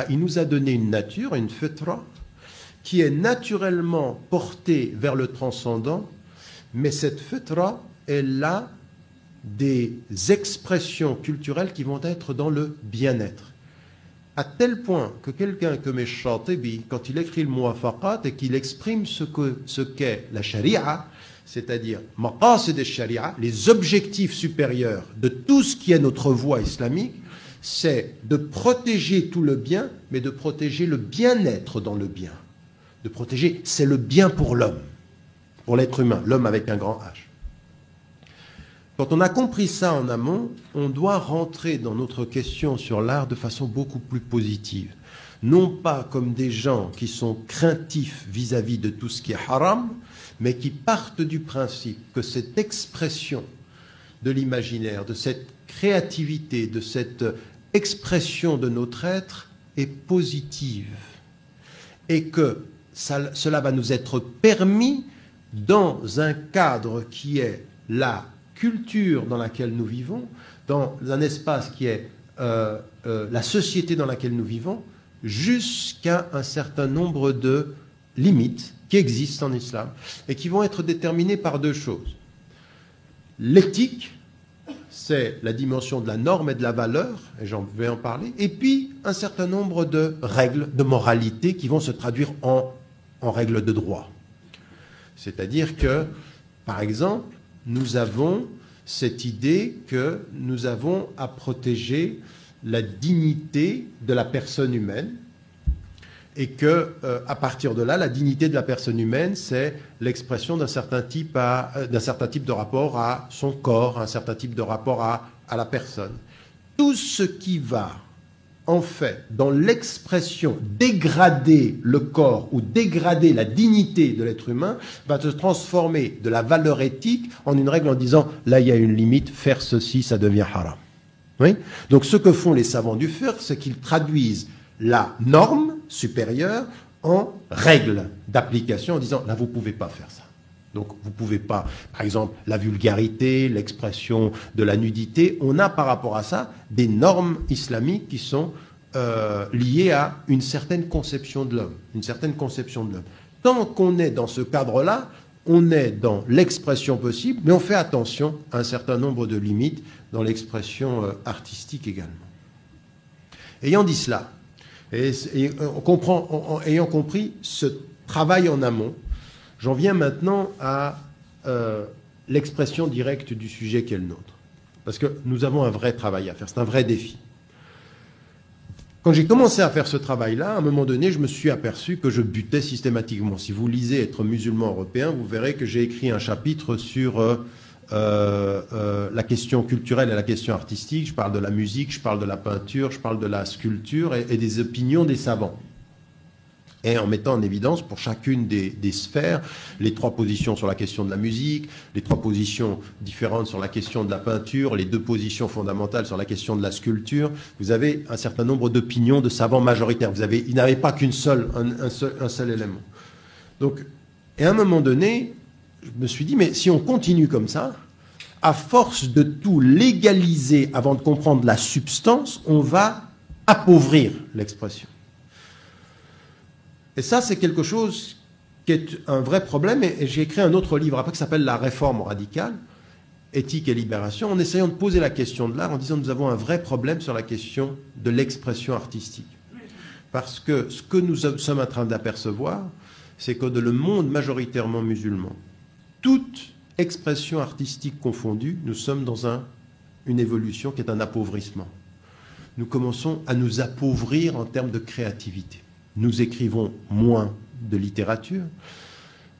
il nous a donné une nature, une fitra, qui est naturellement portée vers le transcendant, mais cette fitra, elle a des expressions culturelles qui vont être dans le bien-être. À tel point que quelqu'un comme Ash-Shatibi, quand il écrit le Muwafaqat et qu'il exprime ce qu'est la sharia, c'est-à-dire maqasid al-sharia, les objectifs supérieurs de tout ce qui est notre voie islamique, c'est de protéger tout le bien, mais de protéger le bien-être dans le bien. De protéger, c'est le bien pour l'homme, pour l'être humain, l'homme avec un grand H. Quand on a compris ça en amont, on doit rentrer dans notre question sur l'art de façon beaucoup plus positive. Non pas comme des gens qui sont craintifs vis-à-vis de tout ce qui est haram, mais qui partent du principe que cette expression de l'imaginaire, de cette créativité, de cette expression de notre être est positive et que cela va nous être permis dans un cadre qui est la culture dans laquelle nous vivons, dans un espace qui est la société dans laquelle nous vivons, jusqu'à un certain nombre de limites qui existent en islam et qui vont être déterminées par deux choses. L'éthique, c'est la dimension de la norme et de la valeur, et j'en vais en parler, et puis un certain nombre de règles de moralité qui vont se traduire en règles de droit. C'est-à-dire que, par exemple, nous avons cette idée que nous avons à protéger la dignité de la personne humaine et que, à partir de là, la dignité de la personne humaine, c'est l'expression d'un certain type de rapport à son corps, un certain type de rapport à la personne. Tout ce qui va, en fait, dans l'expression dégrader le corps ou dégrader la dignité de l'être humain, va se transformer de la valeur éthique en une règle en disant, là, il y a une limite, faire ceci, ça devient haram. Oui. Donc, ce que font les savants du fiqh, c'est qu'ils traduisent la norme supérieure en règle d'application en disant, là, vous ne pouvez pas faire ça. Donc, vous ne pouvez pas, par exemple, la vulgarité, l'expression de la nudité. On a par rapport à ça des normes islamiques qui sont liées à une certaine conception de l'homme. Une certaine conception de l'homme. Tant qu'on est dans ce cadre-là, on est dans l'expression possible, mais on fait attention à un certain nombre de limites dans l'expression artistique également. Ayant dit cela, ayant compris ce travail en amont, j'en viens maintenant à l'expression directe du sujet qui est le nôtre. Parce que nous avons un vrai travail à faire, c'est un vrai défi. Quand j'ai commencé à faire ce travail-là, à un moment donné, je me suis aperçu que je butais systématiquement. Si vous lisez Être musulman européen, vous verrez que j'ai écrit un chapitre sur la question culturelle et la question artistique. Je parle de la musique, je parle de la peinture, je parle de la sculpture et des opinions des savants. Et en mettant en évidence pour chacune des sphères les trois positions sur la question de la musique, les trois positions différentes sur la question de la peinture, les deux positions fondamentales sur la question de la sculpture. Vous avez un certain nombre d'opinions de savants majoritaires. Ils n'avaient pas qu'un seul élément. Donc, et à un moment donné, je me suis dit, mais si on continue comme ça, à force de tout légaliser avant de comprendre la substance, on va appauvrir l'expression. Et ça, c'est quelque chose qui est un vrai problème. Et j'ai écrit un autre livre après qui s'appelle La réforme radicale, éthique et libération, en essayant de poser la question de l'art, en disant que nous avons un vrai problème sur la question de l'expression artistique. Parce que ce que nous sommes en train d'apercevoir, c'est que dans le monde majoritairement musulman, toute expression artistique confondue, nous sommes dans une évolution qui est un appauvrissement. Nous commençons à nous appauvrir en termes de créativité. Nous écrivons moins de littérature,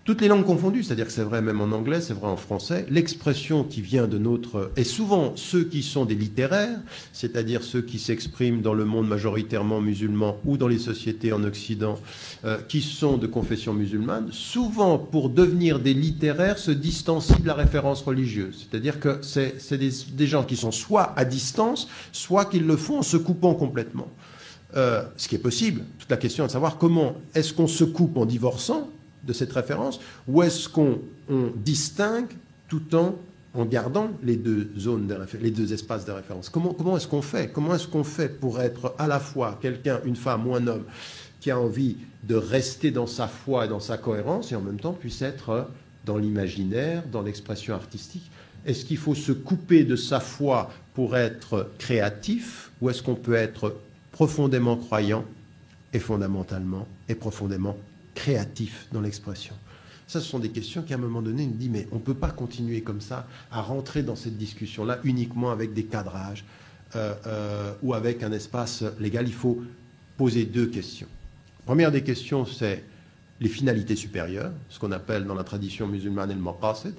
toutes les langues confondues, c'est-à-dire que c'est vrai même en anglais, c'est vrai en français, l'expression qui vient de notre... Et souvent, ceux qui sont des littéraires, c'est-à-dire ceux qui s'expriment dans le monde majoritairement musulman ou dans les sociétés en Occident, qui sont de confession musulmane, souvent, pour devenir des littéraires, se distancient de la référence religieuse. C'est-à-dire que c'est des gens qui sont soit à distance, soit qu'ils le font en se coupant complètement. Ce qui est possible. Toute la question est de savoir comment est-ce qu'on se coupe en divorçant de cette référence ou est-ce qu'on distingue tout en en gardant les deux zones, les deux espaces de référence. Comment est-ce qu'on fait? Comment est-ce qu'on fait pour être à la fois quelqu'un, une femme ou un homme qui a envie de rester dans sa foi et dans sa cohérence et en même temps puisse être dans l'imaginaire, dans l'expression artistique? Est-ce qu'il faut se couper de sa foi pour être créatif ou est-ce qu'on peut être profondément croyant et fondamentalement et profondément créatif dans l'expression? Ça, ce sont des questions qui, à un moment donné, nous disent, mais on ne peut pas continuer comme ça à rentrer dans cette discussion-là uniquement avec des cadrages ou avec un espace légal. Il faut poser deux questions. La première des questions, c'est les finalités supérieures, ce qu'on appelle dans la tradition musulmane le maqasid.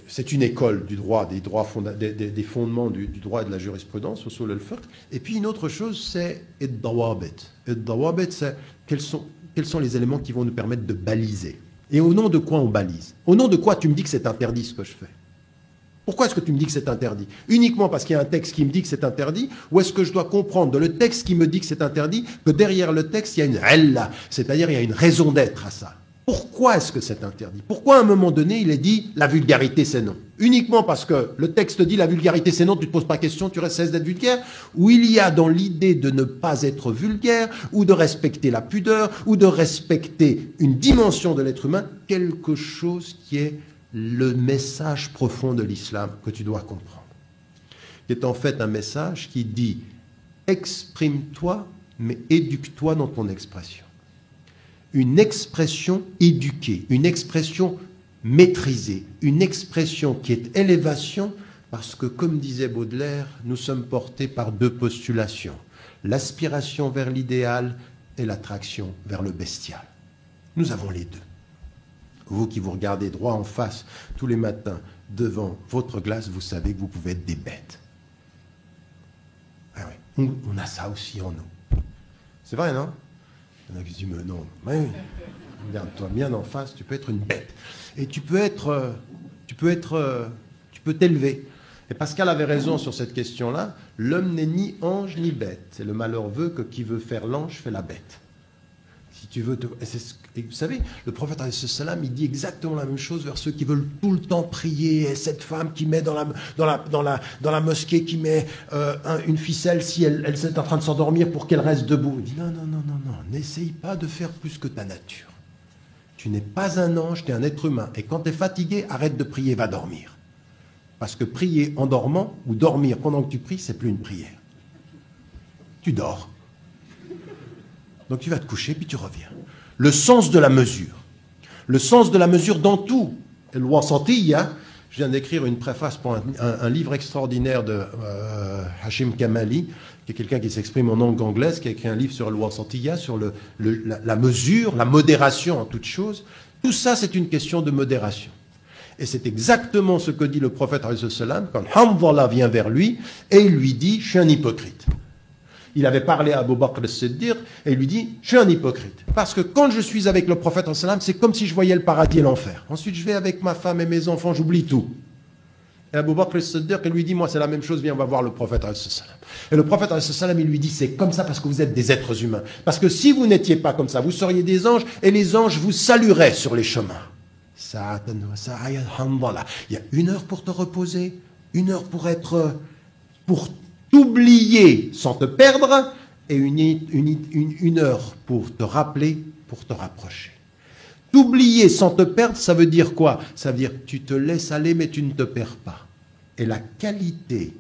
C'est une école du droit, des fondements du droit et de la jurisprudence, usul al-fiqh. Et puis une autre chose, c'est ad-dawabit. Ad-dawabit, c'est quels sont les éléments qui vont nous permettre de baliser. Et au nom de quoi on balise? Au nom de quoi tu me dis que c'est interdit ce que je fais? Pourquoi est-ce que tu me dis que c'est interdit? Uniquement parce qu'il y a un texte qui me dit que c'est interdit? Ou est-ce que je dois comprendre de le texte qui me dit que c'est interdit que derrière le texte, il y a une illa, c'est-à-dire il y a une raison d'être à ça? Pourquoi est-ce que c'est interdit? Pourquoi à un moment donné, il est dit la vulgarité c'est non? Uniquement parce que le texte dit la vulgarité c'est non, tu ne te poses pas question, tu restes cesse d'être vulgaire? Ou il y a dans l'idée de ne pas être vulgaire, ou de respecter la pudeur, ou de respecter une dimension de l'être humain, quelque chose qui est le message profond de l'islam que tu dois comprendre? Qui est en fait un message qui dit exprime-toi, mais éduque-toi dans ton expression. Une expression éduquée, une expression maîtrisée, une expression qui est élévation, parce que, comme disait Baudelaire, nous sommes portés par deux postulations, l'aspiration vers l'idéal et l'attraction vers le bestial. Nous avons les deux. Vous qui vous regardez droit en face tous les matins devant votre glace, vous savez que vous pouvez être des bêtes. Ah oui, on a ça aussi en nous. C'est vrai, non? Il y en a qui disent, mais non, oui, regarde-toi bien en face, tu peux être une bête. Et tu peux t'élever. Et Pascal avait raison sur cette question-là. L'homme n'est ni ange ni bête. C'est le malheur veut que qui veut faire l'ange fait la bête. Si tu veux et vous savez, le prophète alayhi salam, il dit exactement la même chose vers ceux qui veulent tout le temps prier. Et cette femme qui met dans la mosquée, qui met une ficelle si elle est en train de s'endormir pour qu'elle reste debout. Il dit non, n'essaye pas de faire plus que ta nature. Tu n'es pas un ange, tu es un être humain. Et quand tu es fatigué, arrête de prier, va dormir. Parce que prier en dormant ou dormir pendant que tu pries, c'est plus une prière. Tu dors. Donc tu vas te coucher, puis tu reviens. Le sens de la mesure. Le sens de la mesure dans tout. Le wasatiyya, je viens d'écrire une préface pour un livre extraordinaire de Hashim Kamali, qui est quelqu'un qui s'exprime en langue anglaise, qui a écrit un livre sur le wasatiyya, sur la mesure, la modération en toute chose. Tout ça, c'est une question de modération. Et c'est exactement ce que dit le prophète alayhi salam quand Hanzala vient vers lui et il lui dit « Je suis un hypocrite ». Il avait parlé à Abu Bakr as-Siddiq et il lui dit « Je suis un hypocrite ». Parce que quand je suis avec le prophète alayhi salam, c'est comme si je voyais le paradis et l'enfer. Ensuite, je vais avec ma femme et mes enfants, j'oublie tout. Et Abu Bakr as-Siddiq, il lui dit « Moi, c'est la même chose, viens, on va voir le prophète alayhi salam ». Et le prophète alayhi salam, il lui dit « C'est comme ça parce que vous êtes des êtres humains. Parce que si vous n'étiez pas comme ça, vous seriez des anges et les anges vous salueraient sur les chemins. » Il y a 1 heure pour te reposer, 1 heure pour t'oublier sans te perdre, et une heure pour te rappeler, pour te rapprocher. T'oublier sans te perdre, ça veut dire quoi? Ça veut dire tu te laisses aller, mais tu ne te perds pas. Et la qualité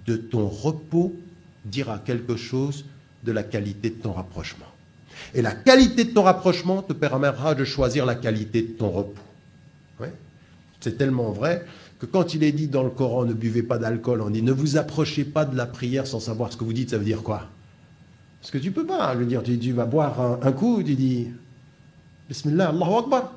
de ton repos dira quelque chose de la qualité de ton rapprochement. Et la qualité de ton rapprochement te permettra de choisir la qualité de ton repos. Ouais. C'est tellement vrai que quand il est dit dans le Coran ne buvez pas d'alcool, on dit ne vous approchez pas de la prière sans savoir ce que vous dites, ça veut dire quoi? Parce que tu peux pas, je veux dire, tu vas boire un coup, tu dis Bismillah, Allahu Akbar.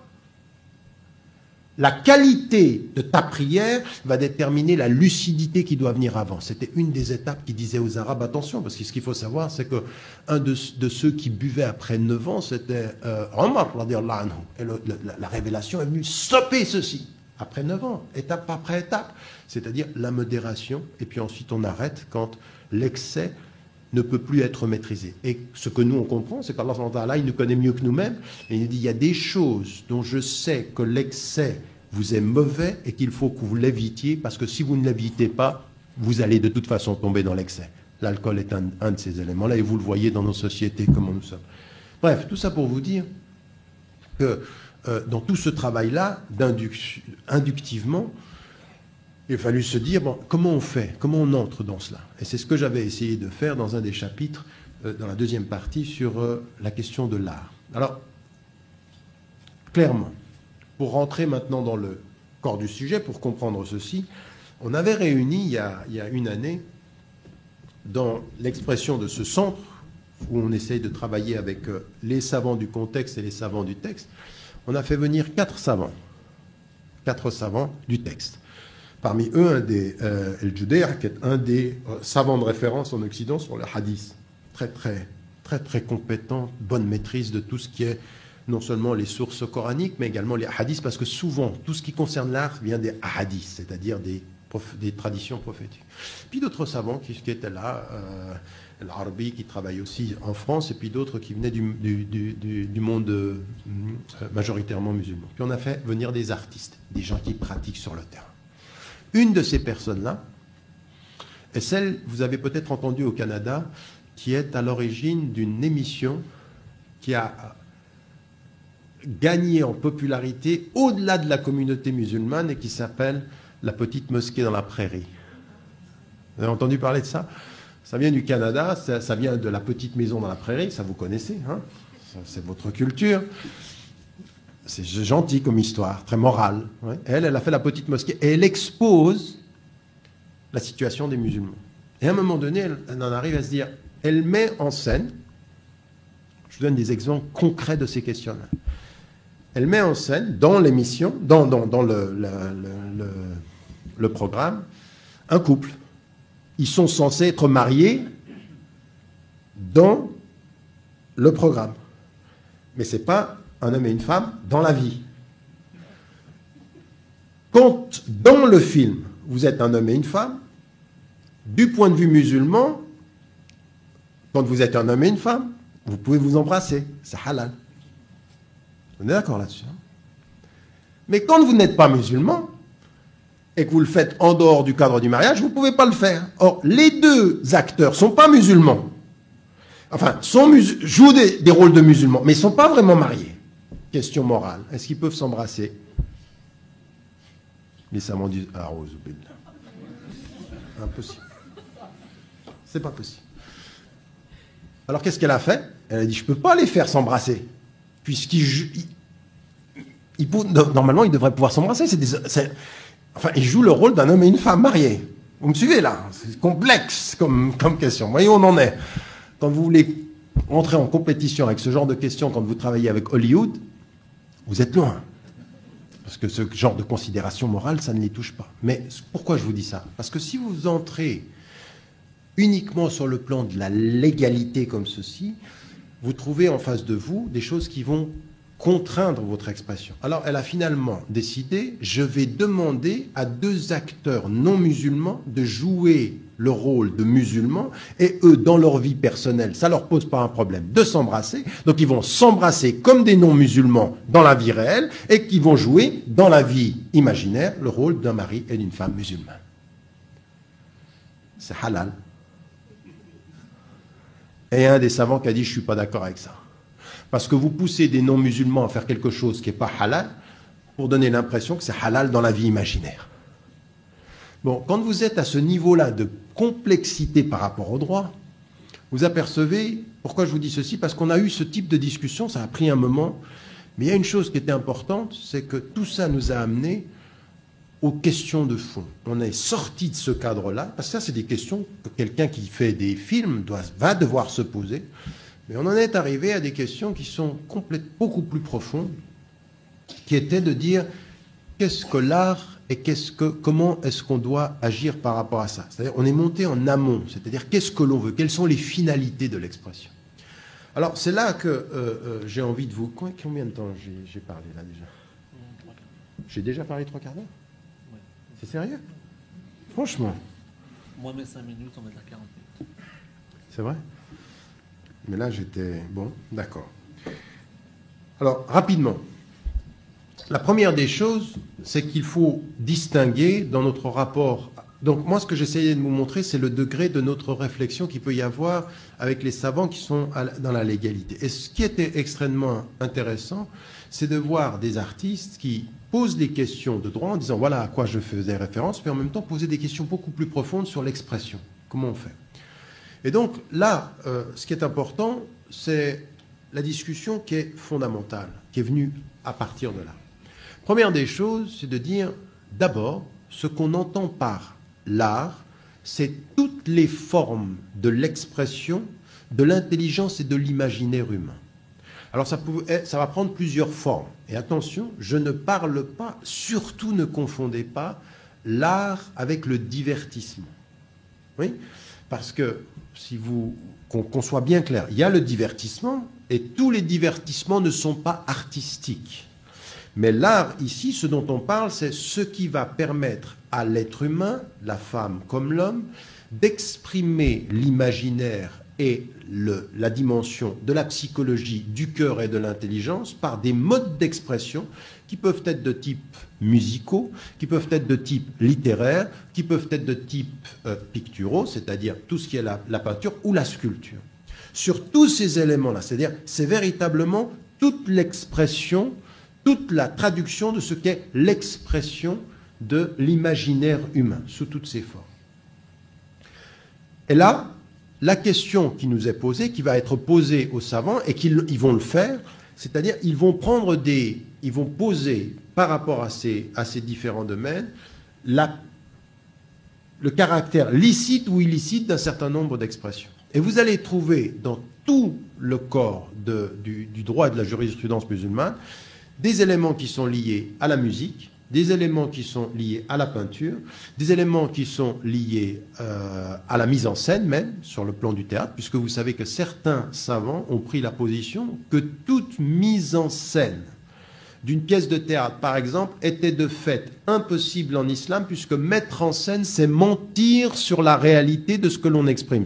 La qualité de ta prière va déterminer la lucidité qui doit venir avant. C'était une des étapes qui disait aux Arabes, attention, parce que ce qu'il faut savoir, c'est qu'un de ceux qui buvait après 9 ans, c'était Omar, radiallahu anhu. Et la révélation est venue stopper ceci, après 9 ans, étape après étape. C'est-à-dire la modération, et puis ensuite on arrête quand l'excès ne peut plus être maîtrisé. Et ce que nous on comprend, c'est qu'Allah, il nous connaît mieux que nous-mêmes, et il dit, il y a des choses dont je sais que l'excès vous est mauvais et qu'il faut que vous l'évitiez, parce que si vous ne l'évitez pas, vous allez de toute façon tomber dans l'excès. L'alcool est un de ces éléments-là, et vous le voyez dans nos sociétés, comment nous sommes. Bref, tout ça pour vous dire que dans tout ce travail-là, inductivement, il a fallu se dire, bon, comment on fait, comment on entre dans cela? Et c'est ce que j'avais essayé de faire dans un des chapitres, dans la deuxième partie, sur la question de l'art. Alors, clairement, pour rentrer maintenant dans le corps du sujet, pour comprendre ceci, on avait réuni il y a une année, dans l'expression de ce centre, où on essaye de travailler avec les savants du contexte et les savants du texte, on a fait venir 4 savants du texte. Parmi eux, un des El-Judair, qui est un des savants de référence en Occident sur le hadith. Très compétent, bonne maîtrise de tout ce qui est non seulement les sources coraniques, mais également les hadiths, parce que souvent, tout ce qui concerne l'art vient des hadiths, c'est-à-dire des traditions prophétiques. Puis d'autres savants qui étaient là, l'Arbi qui travaille aussi en France, et puis d'autres qui venaient du monde majoritairement musulman. Puis on a fait venir des artistes, des gens qui pratiquent sur le terrain. Une de ces personnes-là est celle, vous avez peut-être entendu au Canada, qui est à l'origine d'une émission qui a gagné en popularité au-delà de la communauté musulmane et qui s'appelle La Petite Mosquée dans la Prairie. Vous avez entendu parler de ça? Ça vient du Canada, ça vient de La Petite Maison dans la Prairie, ça vous connaissez, hein? C'est votre culture. C'est gentil comme histoire, très morale. Ouais. Elle a fait La Petite Mosquée et elle expose la situation des musulmans. Et à un moment donné, elle en arrive à se dire, elle met en scène, je vous donne des exemples concrets de ces questions-là. Elle met en scène, dans l'émission, dans le programme, un couple. Ils sont censés être mariés dans le programme. Mais ce n'est pas un homme et une femme dans la vie. Quand, dans le film, vous êtes un homme et une femme, du point de vue musulman, quand vous êtes un homme et une femme, vous pouvez vous embrasser. C'est halal. On est d'accord là-dessus. Hein? Mais quand vous n'êtes pas musulman, et que vous le faites en dehors du cadre du mariage, vous ne pouvez pas le faire. Or, les deux acteurs ne sont pas musulmans. Enfin, jouent des rôles de musulmans, mais ils ne sont pas vraiment mariés. Question morale. Est-ce qu'ils peuvent s'embrasser? Les savants disent impossible. C'est pas possible. Alors qu'est-ce qu'elle a fait? Elle a dit, je ne peux pas les faire s'embrasser. Normalement, ils devraient pouvoir s'embrasser. Enfin, ils jouent le rôle d'un homme et une femme mariés. Vous me suivez là? C'est complexe comme question. Voyez où on en est. Quand vous voulez entrer en compétition avec ce genre de questions, quand vous travaillez avec Hollywood, vous êtes loin. Parce que ce genre de considération morale, ça ne les touche pas. Mais pourquoi je vous dis ça? Parce que si vous entrez uniquement sur le plan de la légalité comme ceci, vous trouvez en face de vous des choses qui vont contraindre votre expression. Alors, elle a finalement décidé, je vais demander à 2 acteurs non musulmans de jouer le rôle de musulmans, et eux, dans leur vie personnelle, ça leur pose pas un problème de s'embrasser, donc ils vont s'embrasser comme des non-musulmans dans la vie réelle, et qui vont jouer dans la vie imaginaire le rôle d'un mari et d'une femme musulmane. C'est halal. Et un des savants qui a dit, je suis pas d'accord avec ça. Parce que vous poussez des non-musulmans à faire quelque chose qui n'est pas halal pour donner l'impression que c'est halal dans la vie imaginaire. Bon, quand vous êtes à ce niveau-là de complexité par rapport au droit, vous apercevez, pourquoi je vous dis ceci? Parce qu'on a eu ce type de discussion, ça a pris un moment, mais il y a une chose qui était importante, c'est que tout ça nous a amené aux questions de fond. On est sorti de ce cadre-là, parce que ça, c'est des questions que quelqu'un qui fait des films va devoir se poser. Mais on en est arrivé à des questions qui sont beaucoup plus profondes, qui étaient de dire qu'est-ce que l'art et comment est-ce qu'on doit agir par rapport à ça. C'est-à-dire on est monté en amont, c'est-à-dire qu'est-ce que l'on veut, quelles sont les finalités de l'expression. Alors c'est là que j'ai envie de vous... Combien de temps j'ai parlé là déjà? J'ai déjà parlé 3 quarts d'heure? Oui. C'est sérieux? Franchement. Moi mes 5 minutes, on va dire 40 minutes. C'est vrai? Mais là, j'étais... Bon, d'accord. Alors, rapidement, La première des choses, c'est qu'il faut distinguer dans notre rapport. Donc moi, ce que j'essayais de vous montrer, c'est le degré de notre réflexion qu'il peut y avoir avec les savants qui sont dans la légalité. Et ce qui était extrêmement intéressant, c'est de voir des artistes qui posent des questions de droit en disant voilà à quoi je faisais référence, mais en même temps poser des questions beaucoup plus profondes sur l'expression. Comment on fait? Et donc là, ce qui est important, c'est la discussion qui est fondamentale, qui est venue à partir de là. Première des choses, c'est de dire d'abord, ce qu'on entend par l'art, c'est toutes les formes de l'expression, de l'intelligence et de l'imaginaire humain. Alors ça va prendre plusieurs formes. Et attention, je ne parle pas, surtout ne confondez pas, l'art avec le divertissement. Oui, parce que, qu'on soit bien clair, il y a le divertissement, et tous les divertissements ne sont pas artistiques. Mais l'art, ici, ce dont on parle, c'est ce qui va permettre à l'être humain, la femme comme l'homme, d'exprimer l'imaginaire et la dimension de la psychologie, du cœur et de l'intelligence par des modes d'expression qui peuvent être de type musicaux, qui peuvent être de type littéraire, qui peuvent être de type picturaux, c'est-à-dire tout ce qui est la peinture ou la sculpture. Sur tous ces éléments-là, c'est-à-dire c'est véritablement toute l'expression, toute la traduction de ce qu'est l'expression de l'imaginaire humain, sous toutes ses formes. Et là, la question qui nous est posée, qui va être posée aux savants, et qu'ils vont le faire, c'est-à-dire ils vont poser par rapport à ces différents domaines le caractère licite ou illicite d'un certain nombre d'expressions. Et vous allez trouver dans tout le corps du droit et de la jurisprudence musulmane des éléments qui sont liés à la musique, des éléments qui sont liés à la peinture, des éléments qui sont liés à la mise en scène même, sur le plan du théâtre, puisque vous savez que certains savants ont pris la position que toute mise en scène d'une pièce de théâtre, par exemple, était de fait impossible en islam, puisque mettre en scène, c'est mentir sur la réalité de ce que l'on exprime.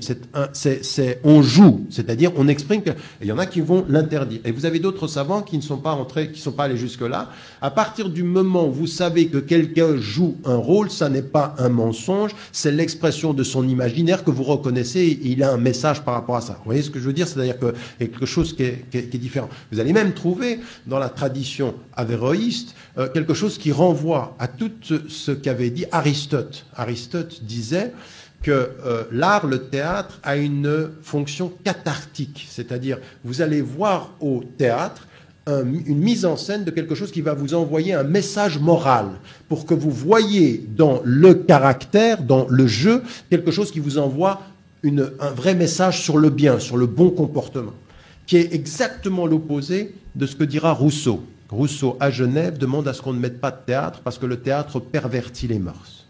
On joue, c'est-à-dire on exprime. Et il y en a qui vont l'interdire. Et vous avez d'autres savants qui ne sont pas entrés, qui ne sont pas allés jusque-là. À partir du moment où vous savez que quelqu'un joue un rôle, ça n'est pas un mensonge, c'est l'expression de son imaginaire que vous reconnaissez, et il a un message par rapport à ça. Vous voyez ce que je veux dire? C'est-à-dire qu'il y a quelque chose qui est différent. Vous allez même trouver dans la tradition avéroïste quelque chose qui renvoie à tout ce qu'avait dit Aristote. Aristote disait que l'art, le théâtre, a une fonction cathartique, c'est-à-dire vous allez voir au théâtre une mise en scène de quelque chose qui va vous envoyer un message moral pour que vous voyez dans le caractère, dans le jeu, quelque chose qui vous envoie un vrai message sur le bien, sur le bon comportement, qui est exactement l'opposé de ce que dira Rousseau. Rousseau, à Genève, demande à ce qu'on ne mette pas de théâtre parce que le théâtre pervertit les mœurs.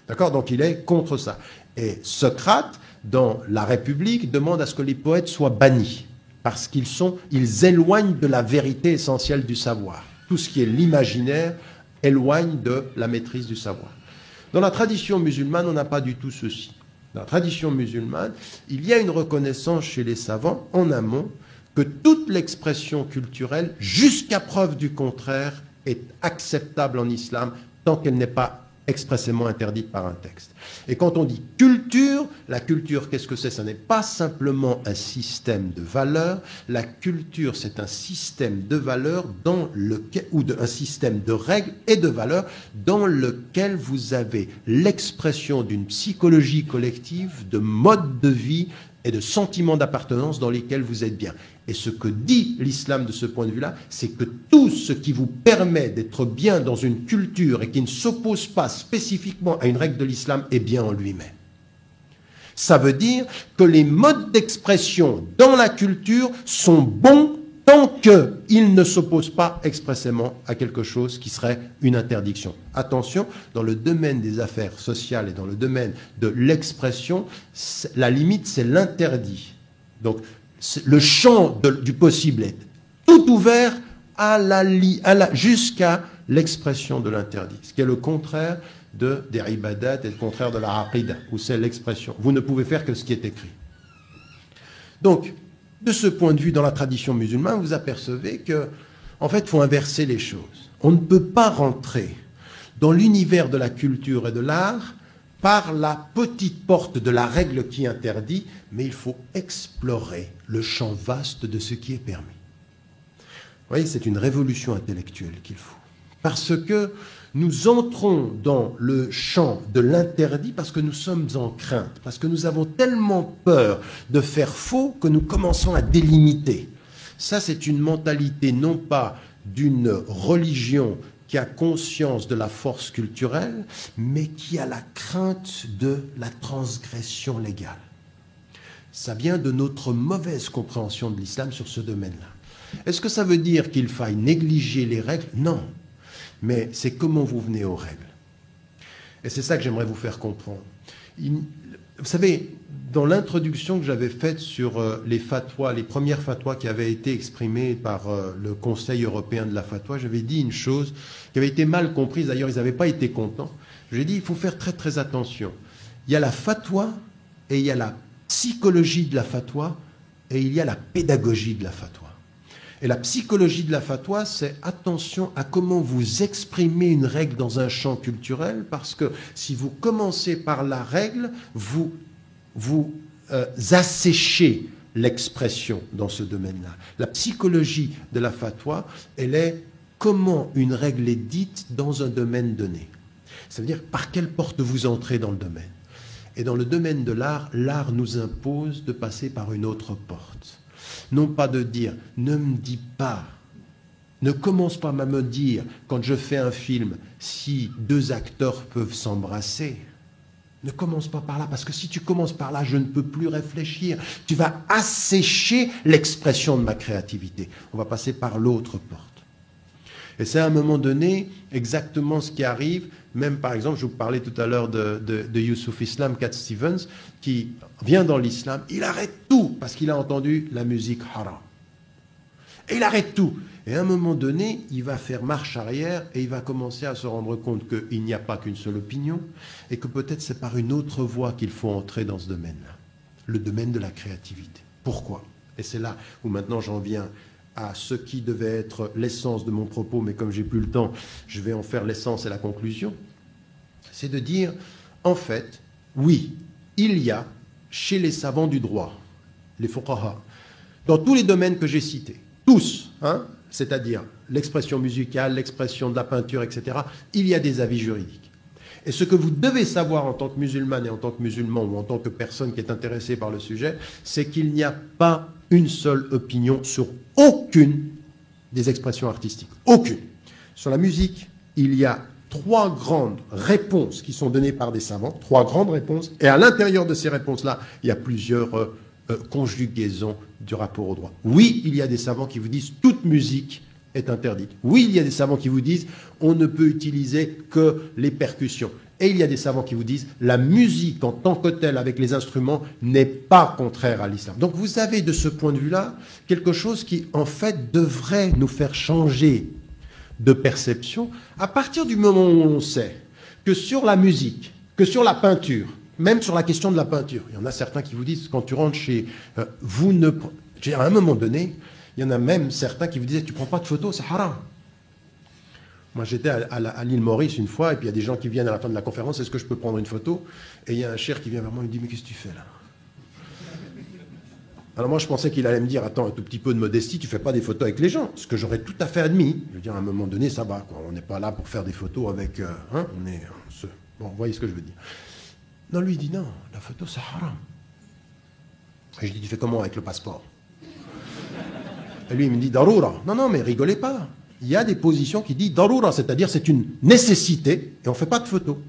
D'accord? Donc il est contre ça. Et Socrate, dans La République, demande à ce que les poètes soient bannis parce ils éloignent de la vérité essentielle du savoir. Tout ce qui est l'imaginaire éloigne de la maîtrise du savoir. Dans la tradition musulmane, on n'a pas du tout ceci. Dans la tradition musulmane, il y a une reconnaissance chez les savants, en amont, que toute l'expression culturelle, jusqu'à preuve du contraire, est acceptable en islam tant qu'elle n'est pas expressément interdite par un texte. Et quand on dit culture, la culture, qu'est-ce que c'est? Ça n'est pas simplement un système de valeurs. La culture, c'est un système de valeurs un système de règles et de valeurs dans lequel vous avez l'expression d'une psychologie collective, de mode de vie et de sentiments d'appartenance dans lesquels vous êtes bien. Et ce que dit l'islam de ce point de vue-là, c'est que tout ce qui vous permet d'être bien dans une culture et qui ne s'oppose pas spécifiquement à une règle de l'islam est bien en lui-même. Ça veut dire que les modes d'expression dans la culture sont bons tant qu'ils ne s'opposent pas expressément à quelque chose qui serait une interdiction. Attention, dans le domaine des affaires sociales et dans le domaine de l'expression, la limite, c'est l'interdit. Donc, le champ du possible est tout ouvert jusqu'à l'expression de l'interdit, ce qui est le contraire des ibadat et le contraire de la aqida, où c'est l'expression. Vous ne pouvez faire que ce qui est écrit. Donc, de ce point de vue, dans la tradition musulmane, vous apercevez que En fait, il faut inverser les choses. On ne peut pas rentrer dans l'univers de la culture et de l'art par la petite porte de la règle qui interdit, mais il faut explorer le champ vaste de ce qui est permis. Vous voyez, c'est une révolution intellectuelle qu'il faut. Parce que nous entrons dans le champ de l'interdit parce que nous sommes en crainte, parce que nous avons tellement peur de faire faux que nous commençons à délimiter. Ça, c'est une mentalité non pas d'une religion qui a conscience de la force culturelle, mais qui a la crainte de la transgression légale. Ça vient de notre mauvaise compréhension de l'islam sur ce domaine-là. Est-ce que ça veut dire qu'il faille négliger les règles? Non. Mais c'est comment vous venez aux règles. Et c'est ça que j'aimerais vous faire comprendre. Vous savez, dans l'introduction que j'avais faite sur les fatwas, les premières fatwas qui avaient été exprimées par le Conseil européen de la fatwa, j'avais dit une chose qui avait été mal comprise. D'ailleurs, ils n'avaient pas été contents. J'ai dit, il faut faire très très attention. Il y a la fatwa et il y a la psychologie de la fatwa et il y a la pédagogie de la fatwa. Et la psychologie de la fatwa, c'est attention à comment vous exprimez une règle dans un champ culturel, parce que si vous commencez par la règle, vous asséchez l'expression dans ce domaine-là. La psychologie de la fatwa, elle est comment une règle est dite dans un domaine donné. Ça veut dire par quelle porte vous entrez dans le domaine. Et dans le domaine de l'art, l'art nous impose de passer par une autre porte. Non pas de dire, ne me dis pas, ne commence pas à me dire, quand je fais un film, si deux acteurs peuvent s'embrasser. Ne commence pas par là, parce que si tu commences par là, je ne peux plus réfléchir. Tu vas assécher l'expression de ma créativité. On va passer par l'autre porte. Et c'est à un moment donné exactement ce qui arrive. Même par exemple, je vous parlais tout à l'heure de Youssouf Islam, Cat Stevens, qui vient dans l'islam, il arrête tout parce qu'il a entendu la musique haram. Et il arrête tout. Et à un moment donné, il va faire marche arrière et il va commencer à se rendre compte qu'il n'y a pas qu'une seule opinion et que peut-être c'est par une autre voie qu'il faut entrer dans ce domaine-là, le domaine de la créativité. Pourquoi? Et c'est là où maintenant j'en viens à ce qui devait être l'essence de mon propos, mais comme j'ai plus le temps, je vais en faire l'essence et la conclusion. C'est de dire, en fait, oui, il y a chez les savants du droit, les fuqaha, dans tous les domaines que j'ai cités, tous, hein, c'est-à-dire l'expression musicale, l'expression de la peinture, etc., il y a des avis juridiques. Et ce que vous devez savoir en tant que musulmane et en tant que musulman ou en tant que personne qui est intéressée par le sujet, c'est qu'il n'y a pas une seule opinion sur aucune des expressions artistiques. Aucune. Sur la musique, il y a 3 grandes réponses qui sont données par des savants, 3 grandes réponses, et à l'intérieur de ces réponses-là, il y a plusieurs conjugaisons du rapport au droit. Oui, il y a des savants qui vous disent toute musique est interdite. Oui, il y a des savants qui vous disent on ne peut utiliser que les percussions. Et il y a des savants qui vous disent la musique en tant que telle avec les instruments n'est pas contraire à l'islam. Donc vous avez de ce point de vue-là quelque chose qui en fait devrait nous faire changer de perception à partir du moment où on sait que sur la musique, que sur la peinture, même sur la question de la peinture, il y en a certains qui vous disent quand tu rentres chez vous ne... À un moment donné, il y en a même certains qui vous disaient tu prends pas de photos, c'est haram. Moi, j'étais à l'île Maurice une fois, et puis il y a des gens qui viennent à la fin de la conférence, est-ce que je peux prendre une photo? Et il y a un cheikh qui vient vers moi et me dit, mais qu'est-ce que tu fais là? Alors moi, je pensais qu'il allait me dire, attends, un tout petit peu de modestie, tu fais pas des photos avec les gens, ce que j'aurais tout à fait admis. Je veux dire, à un moment donné, ça va, quoi. On n'est pas là pour faire des photos avec... Bon, vous voyez ce que je veux dire. Non, lui, il dit, non, la photo, c'est haram. Et je dis, tu fais comment avec le passeport? Et lui, il me dit, daroura. Non, mais rigolez pas. Il y a des positions qui disent daroura, c'est-à-dire c'est une nécessité, et on ne fait pas de photo.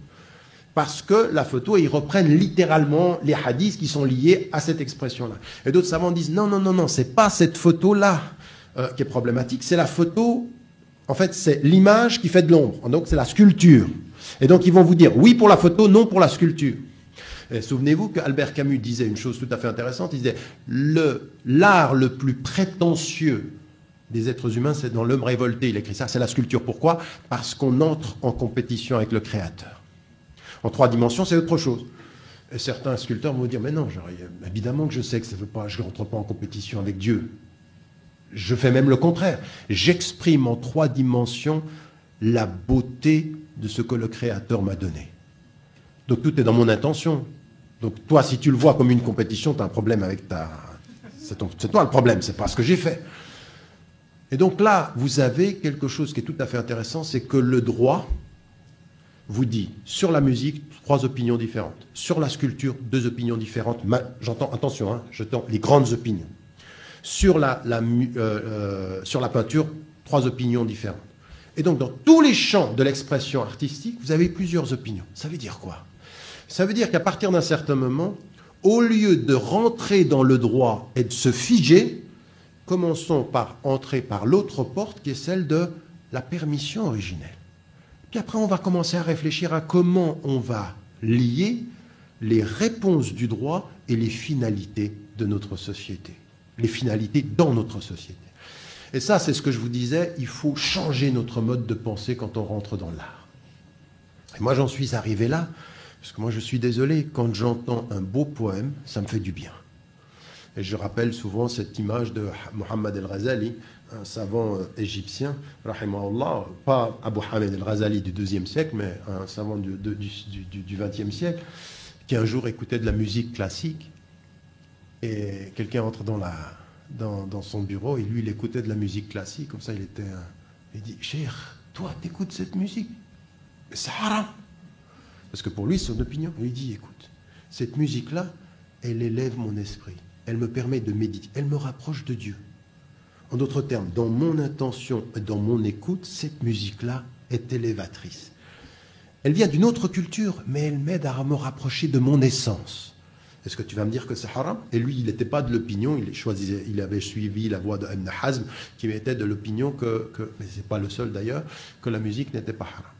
Parce que la photo, ils reprennent littéralement les hadiths qui sont liés à cette expression-là. Et d'autres savants disent non, c'est pas cette photo-là qui est problématique, c'est la photo, en fait, c'est l'image qui fait de l'ombre. Donc c'est la sculpture. Et donc ils vont vous dire oui pour la photo, non pour la sculpture. Et souvenez-vous qu'Albert Camus disait une chose tout à fait intéressante, il disait l'art le plus prétentieux des êtres humains, c'est dans L'homme révolté, il écrit ça, c'est la sculpture. Pourquoi? Parce qu'on entre en compétition avec le Créateur. En 3 dimensions, c'est autre chose. Et certains sculpteurs vont dire, mais non, évidemment que je sais que ça veut pas, je ne rentre pas en compétition avec Dieu. Je fais même le contraire. J'exprime en 3 dimensions la beauté de ce que le Créateur m'a donné. Donc tout est dans mon intention. Donc toi, si tu le vois comme une compétition, tu as un problème avec ta... C'est toi le problème, c'est pas ce que j'ai fait. Et donc là, vous avez quelque chose qui est tout à fait intéressant, c'est que le droit vous dit, sur la musique, 3 opinions différentes. Sur la sculpture, 2 opinions différentes. J'entends, attention, hein, j'entends les grandes opinions. Sur la peinture, 3 opinions différentes. Et donc, dans tous les champs de l'expression artistique, vous avez plusieurs opinions. Ça veut dire quoi? Ça veut dire qu'à partir d'un certain moment, au lieu de rentrer dans le droit et de se figer, commençons par entrer par l'autre porte, qui est celle de la permission originelle. Puis après, on va commencer à réfléchir à comment on va lier les réponses du droit et les finalités de notre société. Les finalités dans notre société. Et ça, c'est ce que je vous disais, il faut changer notre mode de pensée quand on rentre dans l'art. Et moi, j'en suis arrivé là, parce que moi, je suis désolé, quand j'entends un beau poème, ça me fait du bien. Et je rappelle souvent cette image de Mohammed el-Ghazali, un savant égyptien, rahimahullah, pas Abu Hamid el-Ghazali du IIe siècle, mais un savant du XXe siècle, qui un jour écoutait de la musique classique, et quelqu'un entre dans son bureau, et lui, il écoutait de la musique classique, comme ça, il dit, Cheikh, toi, t'écoutes cette musique, mais c'est haram. Parce que pour lui, c'est son opinion. Il dit, écoute, cette musique-là, elle élève mon esprit. Elle me permet de méditer. Elle me rapproche de Dieu. En d'autres termes, dans mon intention et dans mon écoute, cette musique-là est élévatrice. Elle vient d'une autre culture, mais elle m'aide à me rapprocher de mon essence. Est-ce que tu vas me dire que c'est haram? Et lui, il n'était pas de l'opinion, il avait suivi la voie de Ibn Hazm, qui était de l'opinion mais ce n'est pas le seul d'ailleurs, que la musique n'était pas haram.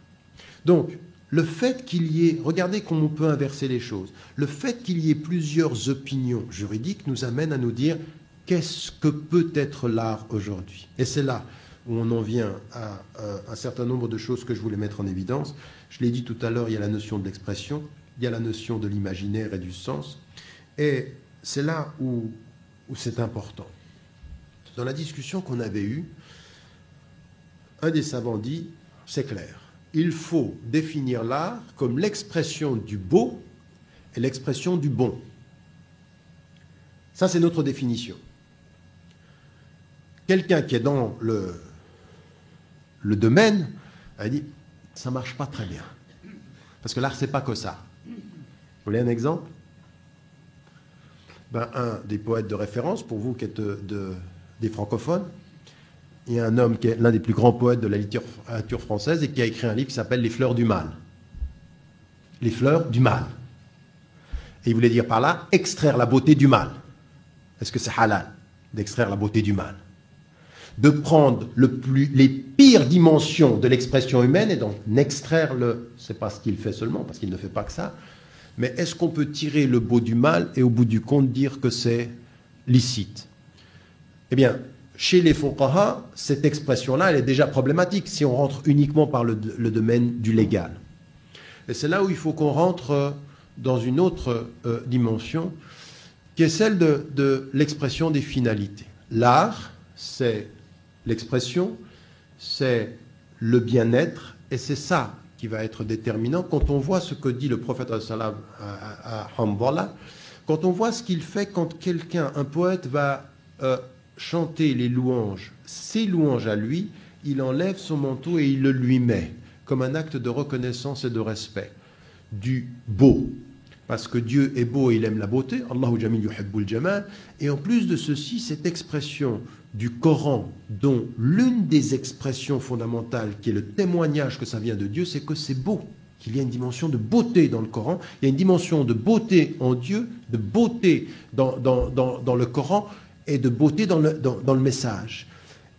Donc, le fait qu'il y ait, regardez comment on peut inverser les choses, le fait qu'il y ait plusieurs opinions juridiques nous amène à nous dire qu'est-ce que peut être l'art aujourd'hui. Et c'est là où on en vient à un certain nombre de choses que je voulais mettre en évidence. Je l'ai dit tout à l'heure, il y a la notion de l'expression, il y a la notion de l'imaginaire et du sens, et c'est là où c'est important. Dans la discussion qu'on avait eue, un des savants dit, c'est clair, il faut définir l'art comme l'expression du beau et l'expression du bon. Ça, c'est notre définition. Quelqu'un qui est dans le domaine a dit, ça ne marche pas très bien. Parce que l'art, c'est pas que ça. Vous voulez un exemple? Un des poètes de référence, pour vous qui êtes des francophones, il y a un homme qui est l'un des plus grands poètes de la littérature française et qui a écrit un livre qui s'appelle Les fleurs du mal. Les fleurs du mal. Et il voulait dire par là, extraire la beauté du mal. Est-ce que c'est halal d'extraire la beauté du mal? De prendre les pires dimensions de l'expression humaine et d'en extraire c'est pas ce qu'il fait seulement, parce qu'il ne fait pas que ça, mais est-ce qu'on peut tirer le beau du mal et au bout du compte dire que c'est licite? Eh bien, chez les fuqaha, cette expression-là, elle est déjà problématique si on rentre uniquement par le domaine du légal. Et c'est là où il faut qu'on rentre dans une autre dimension, qui est celle de l'expression des finalités. L'art, c'est l'expression, c'est le bien-être, et c'est ça qui va être déterminant. Quand on voit ce que dit le prophète à Hanbala, quand on voit ce qu'il fait quand un poète va chanter les louanges, ses louanges à lui, il enlève son manteau et il le lui met, comme un acte de reconnaissance et de respect, du beau. Parce que Dieu est beau et il aime la beauté, Allahu Jamil yuhibbul jamal, et en plus de ceci, cette expression du Coran, dont l'une des expressions fondamentales, qui est le témoignage que ça vient de Dieu, c'est que c'est beau, qu'il y a une dimension de beauté dans le Coran, il y a une dimension de beauté en Dieu, de beauté dans le Coran, et de beauté dans le message.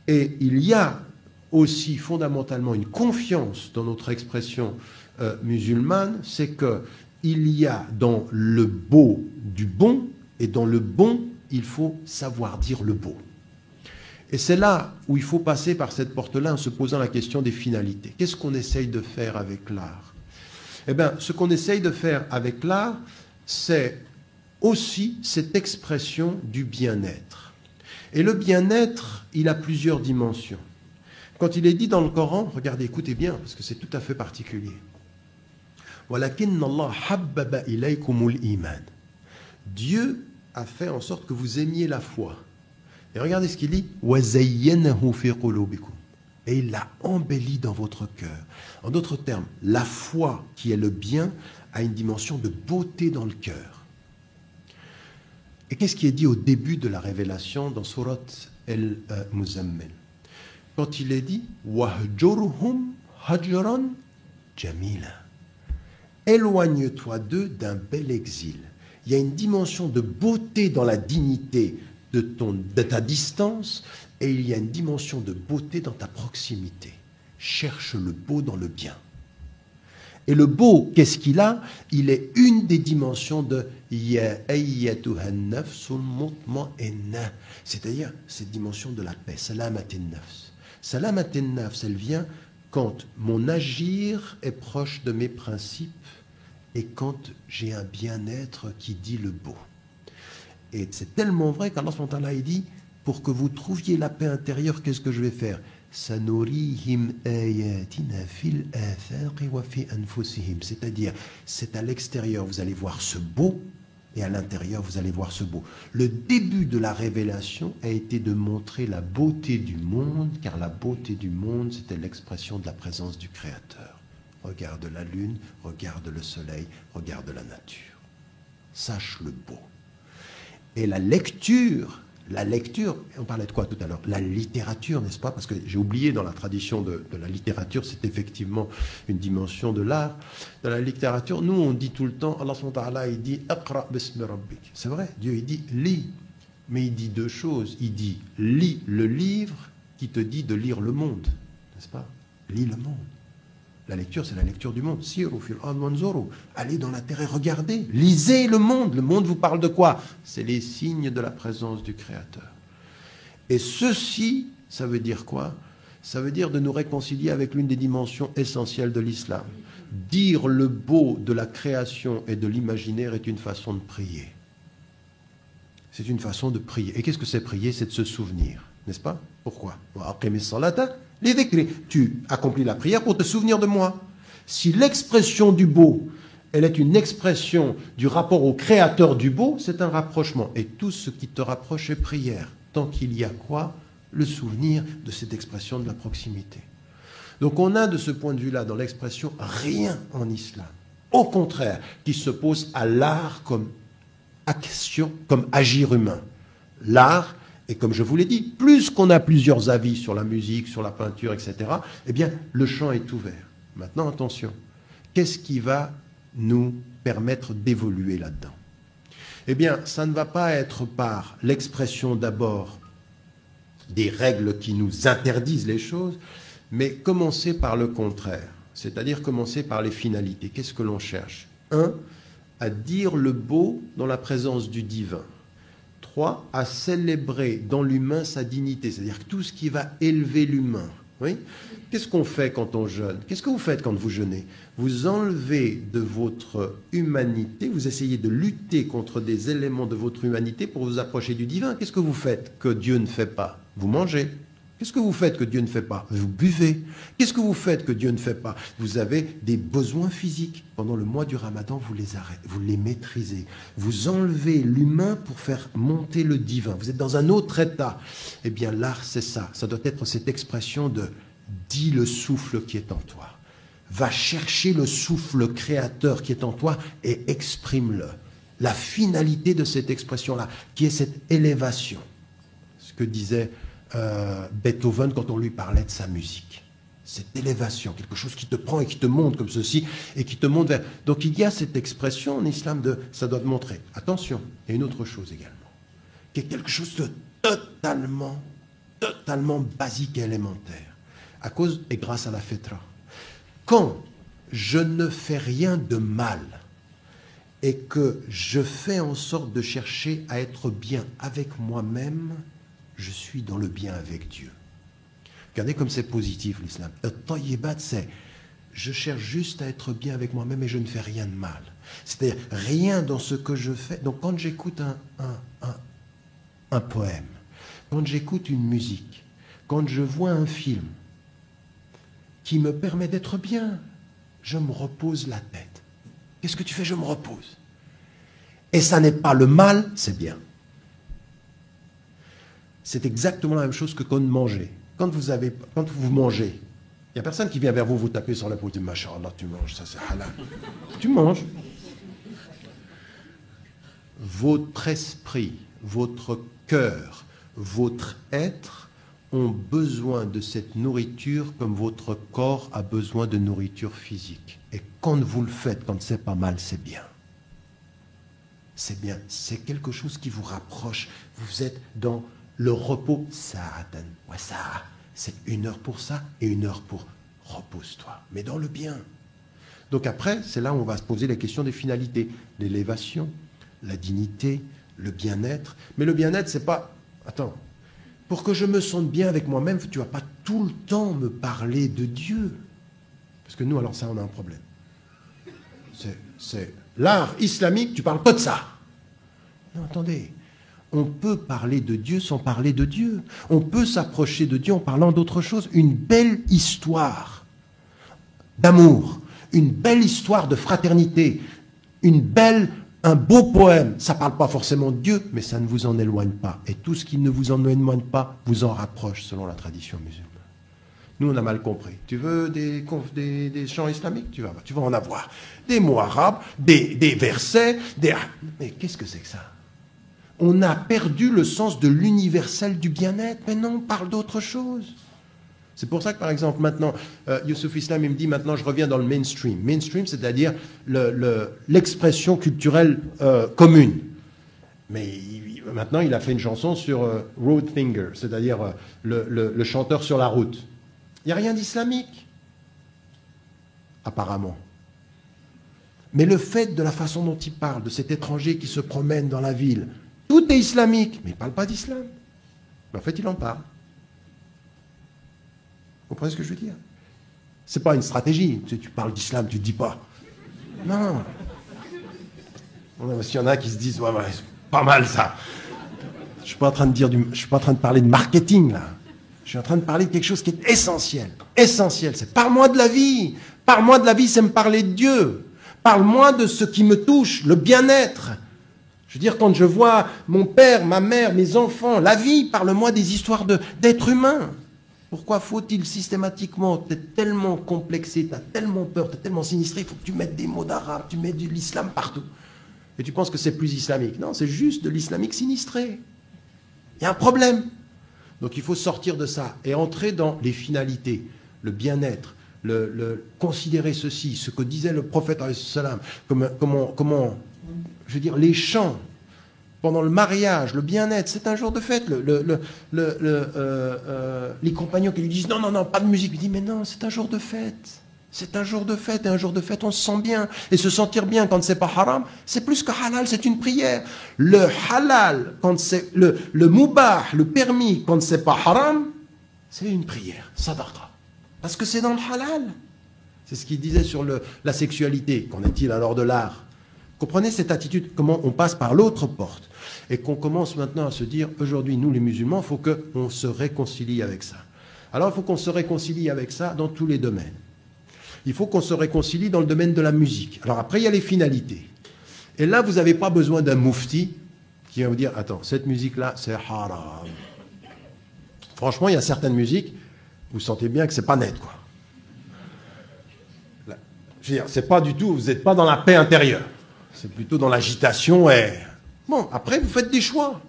Et il y a aussi fondamentalement une confiance dans notre expression musulmane, c'est que il y a dans le beau du bon, et dans le bon, il faut savoir dire le beau. Et c'est là où il faut passer par cette porte-là en se posant la question des finalités. Qu'est-ce qu'on essaye de faire avec l'art? Eh bien, ce qu'on essaye de faire avec l'art, c'est aussi cette expression du bien-être. Et le bien-être, il a plusieurs dimensions. Quand il est dit dans le Coran, regardez, écoutez bien, parce que c'est tout à fait particulier. وَلَكِنَّ اللَّهَ حَبَّبَ إِلَيْكُمُ الْإِيمَانَ. Dieu a fait en sorte que vous aimiez la foi. Et regardez ce qu'il dit. وَزَيَّنَهُ فِي قُلُوبِكُمْ. Et il l'a embelli dans votre cœur. En d'autres termes, la foi qui est le bien a une dimension de beauté dans le cœur. Et qu'est-ce qui est dit au début de la révélation dans Surat Al-Muzammil? Quand il est dit وَهْجُرْهُمْ هَجْرًا جَمِيلًا. Éloigne-toi d'eux d'un bel exil. Il y a une dimension de beauté dans la dignité de ta distance, et il y a une dimension de beauté dans ta proximité. Cherche le beau dans le bien. Et le beau, qu'est-ce qu'il a? Il est une des dimensions de Ya ayyatuha nafsul mutma'inna, c'est-à-dire cette dimension de la paix. Salamat an-nafs. Salamat an-nafs, elle vient quand mon agir est proche de mes principes et quand j'ai un bien-être qui dit le beau. Et c'est tellement vrai qu'Allah subhanahu wa ta'ala il dit, pour que vous trouviez la paix intérieure, qu'est-ce que je vais faire? Sanurihim ayatina fil athaqi wa fi anfusihim. C'est-à-dire, c'est à l'extérieur, vous allez voir ce beau, et à l'intérieur, vous allez voir ce beau. Le début de la révélation a été de montrer la beauté du monde, car la beauté du monde, c'était l'expression de la présence du Créateur. Regarde la lune, regarde le soleil, regarde la nature. Sache le beau. Et la lecture, on parlait de quoi tout à l'heure? La littérature, n'est-ce pas? Parce que j'ai oublié, dans la tradition de la littérature, c'est effectivement une dimension de l'art. Dans la littérature, nous, on dit tout le temps, Allah subhanahu wa ta'ala, il dit « Aqra bismi rabbik ». C'est vrai, Dieu, il dit « lis ». Mais il dit deux choses. Il dit « lis le livre qui te dit de lire le monde ». N'est-ce pas? Lis le monde. La lecture, c'est la lecture du monde. Siru fil ard wanzuru. Allez dans la terre et regardez. Lisez le monde. Le monde vous parle de quoi? C'est les signes de la présence du Créateur. Et ceci, ça veut dire quoi? Ça veut dire de nous réconcilier avec l'une des dimensions essentielles de l'islam. Dire le beau de la création et de l'imaginaire est une façon de prier. C'est une façon de prier. Et qu'est-ce que c'est prier? C'est de se souvenir. N'est-ce pas? Pourquoi? Tu accomplis la prière pour te souvenir de moi. Si l'expression du beau, elle est une expression du rapport au créateur du beau, c'est un rapprochement. Et tout ce qui te rapproche est prière. Tant qu'il y a quoi? Le souvenir de cette expression de la proximité. Donc on a de ce point de vue-là, dans l'expression, rien en islam. Au contraire, qui s'oppose à l'art comme action, comme agir humain. L'art, et comme je vous l'ai dit, plus qu'on a plusieurs avis sur la musique, sur la peinture, etc., eh bien, le champ est ouvert. Maintenant, attention, qu'est-ce qui va nous permettre d'évoluer là-dedans? Eh bien, ça ne va pas être par l'expression d'abord des règles qui nous interdisent les choses, mais commencer par le contraire, c'est-à-dire commencer par les finalités. Qu'est-ce que l'on cherche? 1, à dire le beau dans la présence du divin. 3, à célébrer dans l'humain sa dignité, c'est-à-dire tout ce qui va élever l'humain. Oui? Qu'est-ce qu'on fait quand on jeûne? Qu'est-ce que vous faites quand vous jeûnez? Vous enlevez de votre humanité, vous essayez de lutter contre des éléments de votre humanité pour vous approcher du divin. Qu'est-ce que vous faites que Dieu ne fait pas? Vous mangez. Qu'est-ce que vous faites que Dieu ne fait pas? Vous buvez. Qu'est-ce que vous faites que Dieu ne fait pas? Vous avez des besoins physiques. Pendant le mois du Ramadan, vous les arrêtez, vous les maîtrisez. Vous enlevez l'humain pour faire monter le divin. Vous êtes dans un autre état. Eh bien, l'art, c'est ça. Ça doit être cette expression de « dis le souffle qui est en toi ». Va chercher le souffle créateur qui est en toi et exprime-le. La finalité de cette expression-là, qui est cette élévation. Ce que disait Beethoven quand on lui parlait de sa musique. Cette élévation, quelque chose qui te prend et qui te monte comme ceci, et qui te monte vers... Donc il y a cette expression en islam de « ça doit te montrer ». Attention, il y a une autre chose également, qui est quelque chose de totalement basique et élémentaire, à cause et grâce à la fitra. Quand je ne fais rien de mal et que je fais en sorte de chercher à être bien avec moi-même, je suis dans le bien avec Dieu. Regardez comme c'est positif l'islam. At-tayyibat, c'est je cherche juste à être bien avec moi-même et je ne fais rien de mal. C'est-à-dire rien dans ce que je fais. Donc quand j'écoute un poème, quand j'écoute une musique, quand je vois un film qui me permet d'être bien, je me repose la tête. Qu'est-ce que tu fais? Je me repose. Et ça n'est pas le mal, c'est bien. C'est exactement la même chose que quand vous mangez. Quand vous mangez, il n'y a personne qui vient vers vous taper sur l'épaule et dit « Masha'Allah, tu manges, ça c'est halal. » Tu manges. Votre esprit, votre cœur, votre être ont besoin de cette nourriture comme votre corps a besoin de nourriture physique. Et quand vous le faites, quand c'est pas mal, c'est bien. C'est bien. C'est quelque chose qui vous rapproche. Vous êtes dans le repos. Sa'atan wa sa'a. C'est 1 heure pour ça et 1 heure pour repose-toi. Mais dans le bien. Donc après, c'est là où on va se poser la question des finalités. L'élévation, la dignité, le bien-être. Mais le bien-être, c'est pas... Attends. Pour que je me sente bien avec moi-même, tu ne vas pas tout le temps me parler de Dieu. Parce que nous, alors ça, on a un problème. C'est l'art islamique, tu ne parles pas de ça. Non, attendez. On peut parler de Dieu sans parler de Dieu. On peut s'approcher de Dieu en parlant d'autre chose. Une belle histoire d'amour, une belle histoire de fraternité, un beau poème. Ça ne parle pas forcément de Dieu, mais ça ne vous en éloigne pas. Et tout ce qui ne vous en éloigne pas vous en rapproche selon la tradition musulmane. Nous, on a mal compris. Tu veux des chants islamiques? Tu vas en avoir. Des mots arabes, des versets, Mais qu'est-ce que c'est que ça? On a perdu le sens de l'universel du bien-être. Mais non, on parle d'autre chose. C'est pour ça que, par exemple, maintenant, Youssouf Islam, il me dit, maintenant, je reviens dans le mainstream. Mainstream, c'est-à-dire l'expression culturelle commune. Mais maintenant, il a fait une chanson sur Road Finger, c'est-à-dire le chanteur sur la route. Il n'y a rien d'islamique, apparemment. Mais le fait de la façon dont il parle, de cet étranger qui se promène dans la ville, tout est islamique, mais il ne parle pas d'islam. Mais en fait, il en parle. Vous comprenez ce que je veux dire? Ce n'est pas une stratégie. Tu parles d'islam, tu ne dis pas. Non. S'il y en a qui se disent, ouais, c'est pas mal ça. Je ne suis pas en train de parler de marketing, là. Je suis en train de parler de quelque chose qui est essentiel. Essentiel, c'est parle-moi de la vie. Parle-moi de la vie, c'est me parler de Dieu. Parle-moi de ce qui me touche, le bien-être. Je veux dire, quand je vois mon père, ma mère, mes enfants, la vie, parle-moi des histoires d'êtres humains. Pourquoi faut-il systématiquement, t'es tellement complexé, t'as tellement peur, t'es tellement sinistré, il faut que tu mettes des mots d'arabe, tu mets de l'islam partout. Et tu penses que c'est plus islamique. Non, c'est juste de l'islamique sinistré. Il y a un problème. Donc il faut sortir de ça et entrer dans les finalités, le bien-être, considérer ceci, ce que disait le prophète, comment, je veux dire, les chants, pendant le mariage, le bien-être, c'est un jour de fête. Les compagnons qui lui disent non, pas de musique. Il dit mais non, c'est un jour de fête. C'est un jour de fête, et un jour de fête, on se sent bien. Et se sentir bien quand c'est pas haram, c'est plus que halal, c'est une prière. Le halal, quand c'est le mubah, le permis, quand c'est pas haram, c'est une prière, sadaqa. Parce que c'est dans le halal. C'est ce qu'il disait sur la sexualité. Qu'en est-il alors de l'art? Comprenez cette attitude, comment on passe par l'autre porte. Et qu'on commence maintenant à se dire, aujourd'hui, nous les musulmans, il faut qu'on se réconcilie avec ça. Alors il faut qu'on se réconcilie avec ça dans tous les domaines. Il faut qu'on se réconcilie dans le domaine de la musique. Alors après, il y a les finalités. Et là, vous n'avez pas besoin d'un moufti qui va vous dire, attends, cette musique-là, c'est haram. Franchement, il y a certaines musiques, vous sentez bien que c'est pas net, quoi. Là, je veux dire, c'est pas du tout, vous n'êtes pas dans la paix intérieure. C'est plutôt dans l'agitation et... Bon, après, vous faites des choix.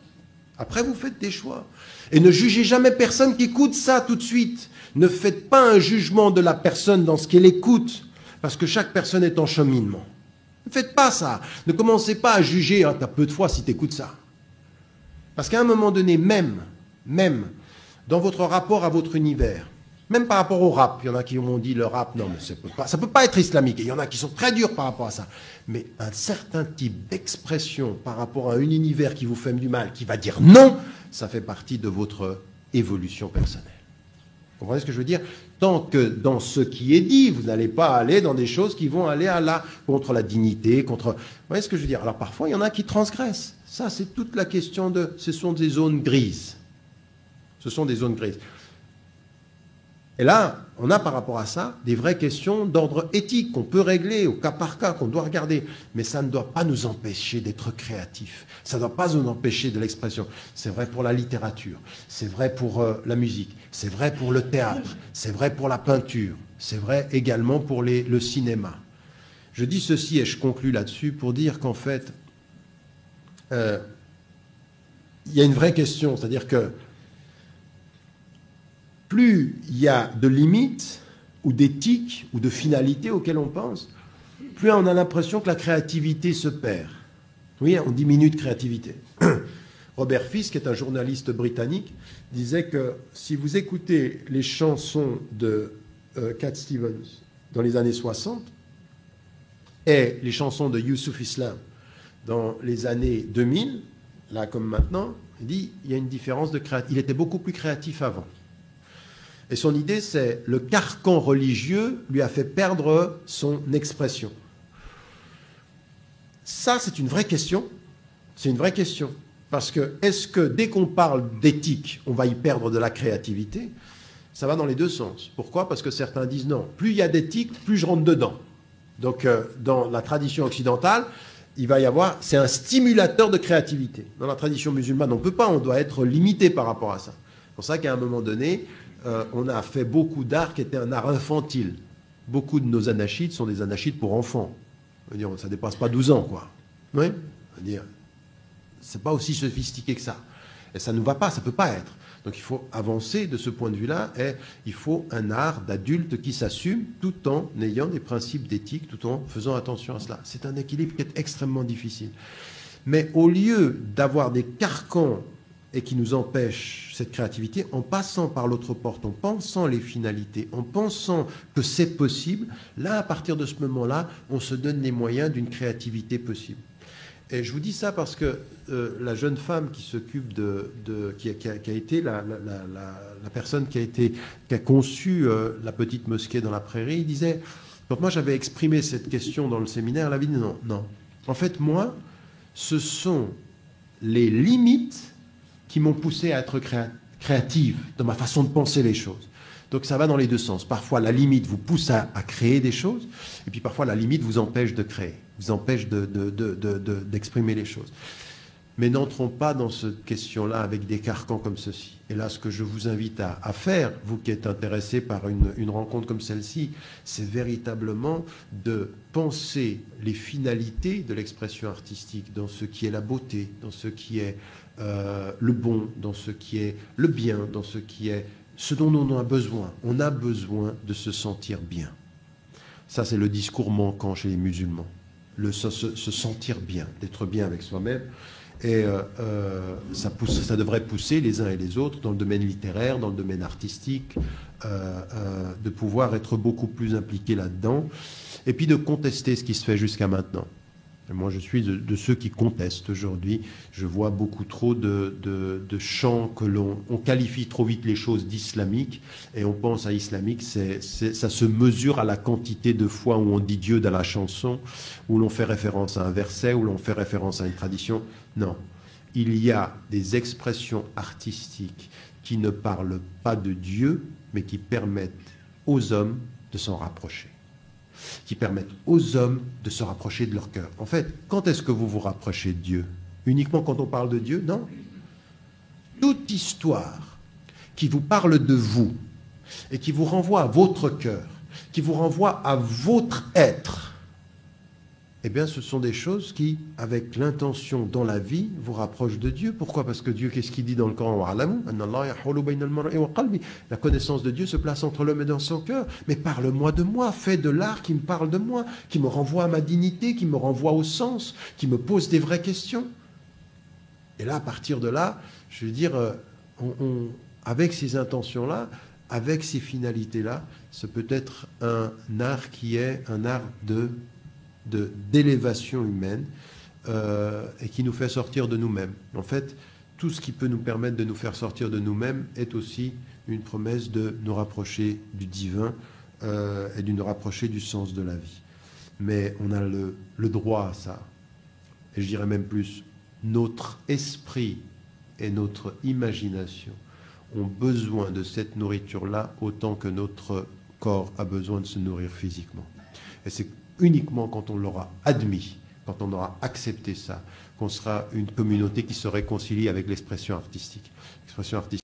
Après, vous faites des choix. Et ne jugez jamais personne qui écoute ça tout de suite. Ne faites pas un jugement de la personne dans ce qu'elle écoute, parce que chaque personne est en cheminement. Ne faites pas ça. Ne commencez pas à juger, hein, t'as peu de foi si tu écoutes ça. Parce qu'à un moment donné, même dans votre rapport à votre univers, même par rapport au rap, il y en a qui m'ont dit le rap, non, mais ça ne peut pas être islamique. Et il y en a qui sont très durs par rapport à ça. Mais un certain type d'expression par rapport à un univers qui vous fait du mal, qui va dire non, ça fait partie de votre évolution personnelle. Vous comprenez ce que je veux dire? Tant que dans ce qui est dit, vous n'allez pas aller dans des choses qui vont aller contre la dignité, contre... Vous voyez ce que je veux dire? Alors parfois, il y en a qui transgressent. Ça, c'est toute la question ce sont des zones grises. Ce sont des zones grises. Et là, on a par rapport à ça des vraies questions d'ordre éthique qu'on peut régler au cas par cas, qu'on doit regarder. Mais ça ne doit pas nous empêcher d'être créatifs. Ça ne doit pas nous empêcher de l'expression. C'est vrai pour la littérature, c'est vrai pour la musique, c'est vrai pour le théâtre, c'est vrai pour la peinture, c'est vrai également pour le cinéma. Je dis ceci et je conclus là-dessus pour dire qu'en fait, il y a une vraie question, c'est-à-dire que plus il y a de limites ou d'éthique ou de finalités auxquelles on pense, plus on a l'impression que la créativité se perd. Oui, on diminue de créativité. Robert Fisk, qui est un journaliste britannique, disait que si vous écoutez les chansons de Cat Stevens dans les années 60 et les chansons de Youssouf Islam dans les années 2000, là comme maintenant, il dit il y a une différence de créativité. Il était beaucoup plus créatif avant. Et son idée, c'est le carcan religieux lui a fait perdre son expression. Ça, c'est une vraie question. C'est une vraie question. Parce que, est-ce que dès qu'on parle d'éthique, on va y perdre de la créativité? Ça va dans les deux sens. Pourquoi? Parce que certains disent non. Plus il y a d'éthique, plus je rentre dedans. Donc, dans la tradition occidentale, il va y avoir, c'est un stimulateur de créativité. Dans la tradition musulmane, on ne peut pas, on doit être limité par rapport à ça. C'est pour ça qu'à un moment donné, on a fait beaucoup d'art qui était un art infantile. Beaucoup de nos anachides sont des anachides pour enfants. Dire, ça ne dépasse pas 12 ans, quoi. Oui. Dire, c'est pas aussi sophistiqué que ça. Et ça ne nous va pas, ça ne peut pas être. Donc il faut avancer de ce point de vue-là, et il faut un art d'adulte qui s'assume tout en ayant des principes d'éthique, tout en faisant attention à cela. C'est un équilibre qui est extrêmement difficile. Mais au lieu d'avoir des carcans et qui nous empêchent cette créativité, en passant par l'autre porte, en pensant les finalités, en pensant que c'est possible, là, à partir de ce moment-là, on se donne les moyens d'une créativité possible. Et je vous dis ça parce que la jeune femme qui s'occupe qui a été la personne qui a conçu la petite mosquée dans la prairie, disait, quand moi j'avais exprimé cette question dans le séminaire, elle avait dit non. En fait, moi, ce sont les limites qui m'ont poussé à être créative dans ma façon de penser les choses. Donc ça va dans les deux sens. Parfois, la limite vous pousse à créer des choses, et puis parfois, la limite vous empêche de créer, vous empêche d'exprimer les choses. Mais n'entrons pas dans cette question-là avec des carcans comme ceci. Et là, ce que je vous invite à faire, vous qui êtes intéressés par une rencontre comme celle-ci, c'est véritablement de penser les finalités de l'expression artistique dans ce qui est la beauté, dans ce qui est le bon, dans ce qui est le bien, dans ce qui est ce dont on a besoin. On a besoin de se sentir bien. Ça, c'est le discours manquant chez les musulmans. Se sentir bien, d'être bien avec soi-même. Et ça devrait pousser les uns et les autres dans le domaine littéraire, dans le domaine artistique, de pouvoir être beaucoup plus impliqués là-dedans. Et puis de contester ce qui se fait jusqu'à maintenant. Et moi, je suis de ceux qui contestent aujourd'hui. Je vois beaucoup trop de chants que on qualifie trop vite les choses d'islamiques, et on pense à islamique, ça se mesure à la quantité de fois où on dit Dieu dans la chanson, où l'on fait référence à un verset, où l'on fait référence à une tradition. Non. Il y a des expressions artistiques qui ne parlent pas de Dieu, mais qui permettent aux hommes de s'en rapprocher, qui permettent aux hommes de se rapprocher de leur cœur. En fait, quand est-ce que vous vous rapprochez de Dieu? Uniquement quand on parle de Dieu? Non. Toute histoire qui vous parle de vous et qui vous renvoie à votre cœur, qui vous renvoie à votre être, eh bien, ce sont des choses qui, avec l'intention dans la vie, vous rapprochent de Dieu. Pourquoi? Parce que Dieu, qu'est-ce qu'il dit dans le Coran? La connaissance de Dieu se place entre l'homme et dans son cœur. Mais parle-moi de moi, fais de l'art qui me parle de moi, qui me renvoie à ma dignité, qui me renvoie au sens, qui me pose des vraies questions. Et là, à partir de là, je veux dire, avec ces intentions-là, avec ces finalités-là, ce peut être un art qui est un art d'élévation humaine et qui nous fait sortir de nous-mêmes. En fait, tout ce qui peut nous permettre de nous faire sortir de nous-mêmes est aussi une promesse de nous rapprocher du divin et de nous rapprocher du sens de la vie. Mais on a le droit à ça. Et je dirais même plus, notre esprit et notre imagination ont besoin de cette nourriture-là autant que notre corps a besoin de se nourrir physiquement. Et c'est uniquement quand on l'aura admis, quand on aura accepté ça, qu'on sera une communauté qui se réconcilie avec l'expression artistique. L'expression artistique